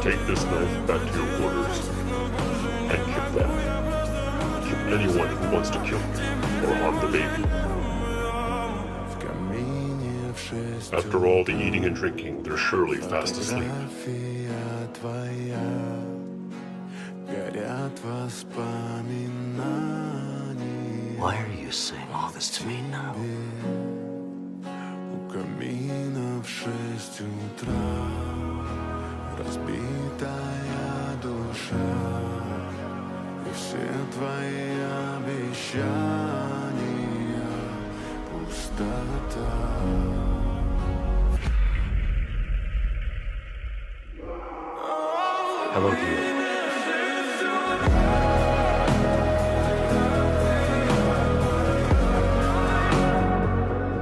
Take this knife back to your quarters and kill them. Kill anyone who wants to kill you or harm the baby. After all the eating and drinking, they're surely fast asleep. Why are you saying all this to me now? У камина в 6 утра разбитая душа, и все твои обещания пустота. Hello, dear.